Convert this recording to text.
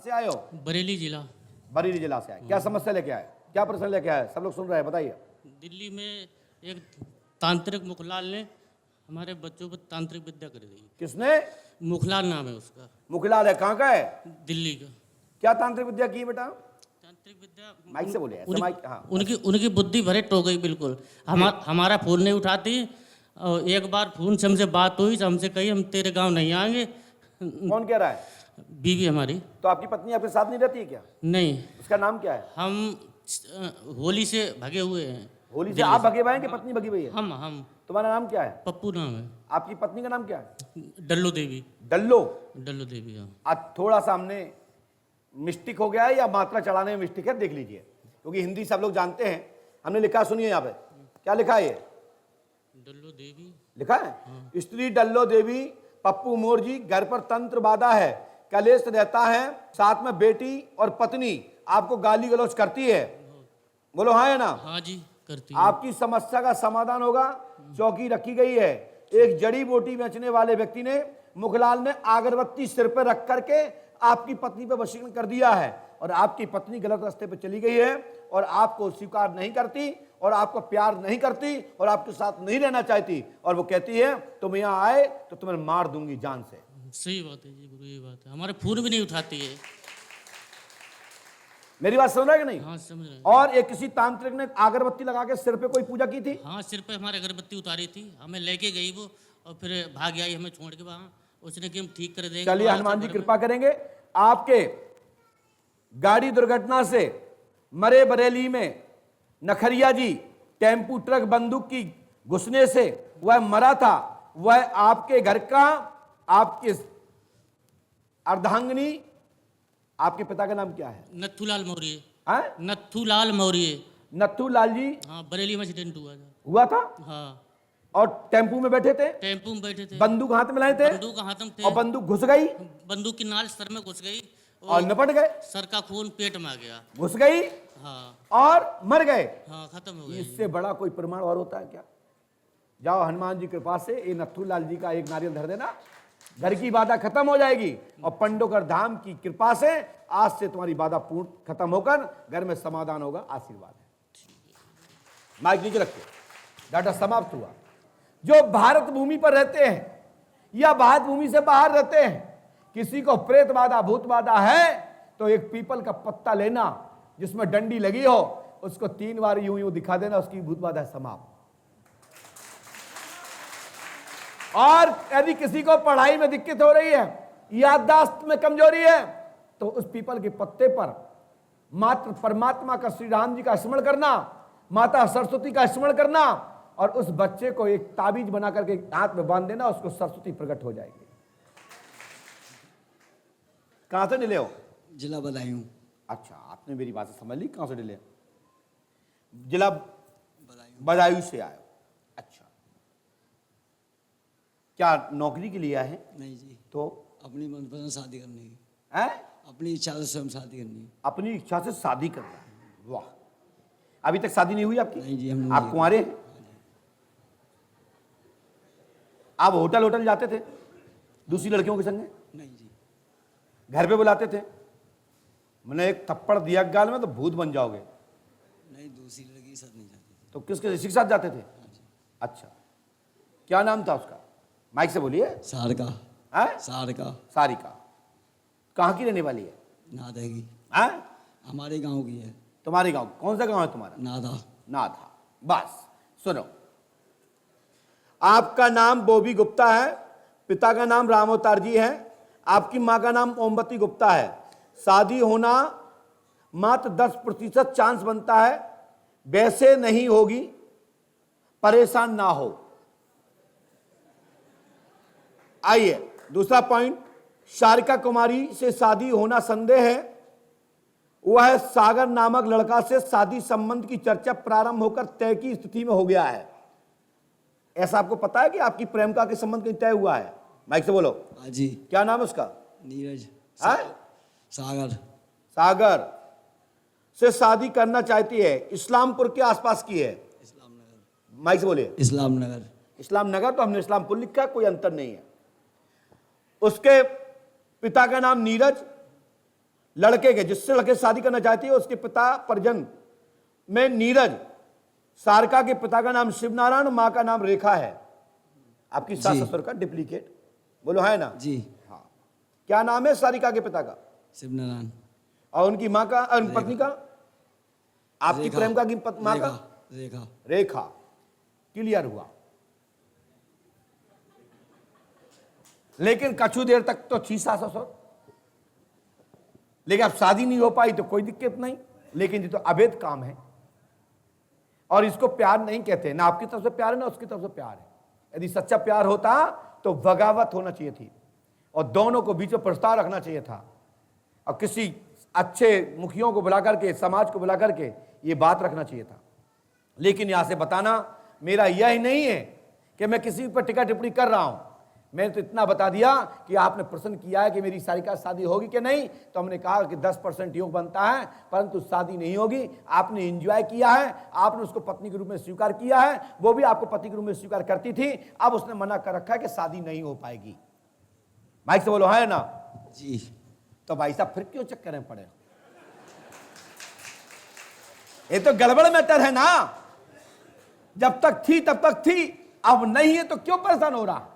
से आए हो? बरेली जिला। बरेली जिला से आए। क्या समस्या लेके आए, क्या प्रश्न लेके आए? सब लोग सुन रहे हैं, बताइए। दिल्ली में एक तांत्रिक मुखलाल ने हमारे बच्चों को तांत्रिक विद्या कर दी। किसने? मुखलाल नाम है उसका। मुखलाल है, कहाँ का है? दिल्ली का। क्या तांत्रिक विद्या की बेटा? तांत्रिक विद्या माइक से बोलिए, ऐसे माइक। हाँ, उनकी बुद्धि भरे हो गई बिल्कुल। हमारा फोन नहीं उठाती, और एक बार फोन से हमसे बात हुई तो हमसे कही हम तेरे गांव नहीं आएंगे। कौन कह रहा है? बीवी हमारी। तो आपकी पत्नी आपके साथ नहीं रहती है क्या? नहीं, उसका नाम क्या है? हम होली से भगे हुए हैं। होली से आप भगे हुए हैं कि पत्नी भगी हुई है? हम तुम्हारा नाम क्या है? पप्पू नाम है। आपकी पत्नी का नाम क्या है? डल्लो देवी। डल्लो। डल्लो देवी, हाँ। आज थोड़ा सा हमने मिस्टेक हो गया है या मात्रा चढ़ाने में मिस्टेक है, देख लीजिए, क्योंकि हिंदी सब लोग जानते हैं। हमने लिखा, सुनिए यहाँ पे क्या लिखा है। ये डल्लो देवी लिखा है, स्त्री डल्लो देवी पप्पू मोरजी, घर पर तंत्र बाधा है, कलेश रहता है, साथ में बेटी और पत्नी आपको गाली गलौज करती है। बोलो हाँ या ना? हाँ जी, करती है। आपकी समस्या का समाधान होगा। चौकी रखी गई है। एक जड़ी बूटी बेचने वाले व्यक्ति ने, मुखलाल ने अगरबत्ती सिर पर रख करके आपकी पत्नी पर वशीकरण कर दिया है, और आपकी पत्नी गलत रास्ते पर चली गई है, और आपको स्वीकार नहीं करती, और आपको प्यार नहीं करती, और आपके साथ नहीं रहना चाहती, और वो कहती है तुम यहाँ आए तो तुम्हें मार दूंगी जान से। सही बात है जी गुरु, ये बात है। हमारे फोन भी नहीं उठाती है। मेरी बात समझ रहा है कि नहीं? हाँ, समझ रहे हैं। और एक किसी तांत्रिक ने अगरबत्ती लगा के सिर पे कोई पूजा की थी? हाँ, सिर पे हमारे अगरबत्ती उतारी थी, हमें लेके गई वो, और फिर भाग आई हमें छोड़ के वहाँ। उसने कि हम ठीक कर देंगे। चलिए, हनुमान जी कृपा करेंगे। आपके गाड़ी दुर्घटना से मरे बरेली में नखरिया जी टेम्पू ट्रक बंदूक की घुसने से वह मरा था, वह आपके घर का, आपके अर्धांगिनी, आपके पिता का नाम क्या है? नथुलाल मौर्य। हाँ? नथुलाल मौर्य। नथु लाल जी हाँ, बरेली में एक्सीडेंट हुआ था, हाँ, और टेम्पू में बैठे थे, टेम्पू में बैठे थे, बंदूक हाथ में लाए थे, बंदूक हाथ में थे, और बंदूक घुस गई, बंदूक की नाल सर में घुस गई, और निपट गए। सर का खून पेट में आ गया। घुस गई हाँ, और मर गए। हाँ, खत्म हो गया। इससे बड़ा कोई प्रमाण और होता है क्या? जाओ, हनुमान जी कृपा से ये नथुलाल जी का एक नारियल धर देना, घर की बाधा खत्म हो जाएगी, और पंडोकर धाम की कृपा से आज से तुम्हारी बाधा पूर्ण खत्म होकर घर में समाधान होगा। आशीर्वाद है। माइक नीचे रखो। डाटा समाप्त हुआ। जो भारत भूमि पर रहते हैं या भारत भूमि से बाहर रहते हैं, किसी को प्रेत बाधा भूत बाधा है, तो एक पीपल का पत्ता लेना जिसमें डंडी लगी हो, उसको 3 बार यूं यूं दिखा देना, उसकी भूत बाधा समाप्त। और यदि किसी को पढ़ाई में दिक्कत हो रही है, याददाश्त में कमजोरी है, तो उस पीपल के पत्ते पर मात्र परमात्मा का, श्री राम जी का स्मरण करना, माता सरस्वती का स्मरण करना, और उस बच्चे को एक ताबीज बना करके हाथ में बांध देना, उसको सरस्वती प्रकट हो जाएगी। कहां से डिले हो? जिला बदायूं। अच्छा, आपने मेरी बात समझ ली। कहां से डिले? जिला बदायूं से आए हो। अच्छा, क्या नौकरी के लिए आए हैं? नहीं जी, तो अपनी मनपसंद शादी करनी है। है? अपनी इच्छा से स्वयं शादी करनी है। अपनी इच्छा से शादी करना है। वाह, अभी तक शादी नहीं हुई आपकी? नहीं जी, हम आप कुंवारे हैं? आप होटल जाते थे दूसरी लड़कियों के संग? नहीं जी। घर पे बुलाते थे? मैंने एक थप्पड़ दिया गाल में तो भूत बन जाओगे। नहीं, दूसरी लड़की के साथ नहीं जाती थी। तो किसके साथ जाते थे? अच्छा, क्या नाम था उसका? माइक से बोलिए। सारिका। हैं? सारिका। सारिका। कहाँ की रहने वाली है? नादा की। हैं? हमारे गांव की है। तुम्हारे गांव? कौन सा गांव है तुम्हारा? नादा। नाथा। बस सुनो, आपका नाम बोबी गुप्ता है, पिता का नाम राम अवतार जी है, आपकी मां का नाम ओमवती गुप्ता है। शादी होना मात्र 10% चांस बनता है, वैसे नहीं होगी, परेशान ना हो। आइए दूसरा पॉइंट, सारिका कुमारी से शादी होना संदेह है। वह सागर नामक लड़का से शादी संबंध की चर्चा प्रारंभ होकर तय की स्थिति में हो गया है। ऐसा आपको पता है कि आपकी प्रेमिका के संबंध कहीं तय हुआ है? माइक से बोलो। हाँ जी। क्या नाम है उसका? नीरज। है? सागर। सागर से शादी करना चाहती है, इस्लामपुर के आसपास की है। इस्लाम नगर। माइक से बोलिए। इस्लाम नगर। इस्लाम नगर, तो हमने इस्लामपुर लिखा, कोई अंतर नहीं है। उसके पिता का नाम नीरज, लड़के के, जिससे लड़के शादी करना चाहती है उसके पिता परिजन में नीरज, सारिका के पिता का नाम शिवनारायण, माँ का नाम रेखा है, आपकी सास जी। ससुर का डुप्लीकेट, बोलो है ना? जी। हाँ। क्या नाम है सारिका के पिता का? शिवनारायण। और उनकी माँ का, पत्नी का, आपकी रेखा। प्रेम का की माँ का? रेखा। रेखा। क्लियर हुआ। लेकिन कछु देर तक तो थी सास ससुर, लेकिन अब शादी नहीं हो पाई तो कोई दिक्कत नहीं, लेकिन ये तो अवैध काम है और इसको प्यार नहीं कहते, ना आपकी तरफ से प्यार है ना उसकी तरफ से प्यार है। यदि सच्चा प्यार होता तो बगावत होना चाहिए थी और दोनों को बीच में प्रस्ताव रखना चाहिए था और किसी अच्छे मुखियों को बुला करके, समाज को बुला करके ये बात रखना चाहिए था। लेकिन यहां से बताना मेरा यह नहीं है कि मैं किसी पर टिक्का टिप्पणी कर रहा हूं, मैंने तो इतना बता दिया कि आपने प्रश्न किया है कि मेरी सारिका शादी होगी कि नहीं, तो हमने कहा कि 10% योग बनता है परंतु शादी नहीं होगी। आपने एंजॉय किया है, आपने उसको पत्नी के रूप में स्वीकार किया है, वो भी आपको पति के रूप में स्वीकार करती थी, अब उसने मना कर रखा है कि शादी नहीं हो पाएगी। माइक से बोलो है ना? जी। तो भाई साहब फिर क्यों चक्कर में पड़े? ये तो गड़बड़ मैटर है ना, जब तक थी तब तक थी, अब नहीं है तो क्यों परेशान हो रहा?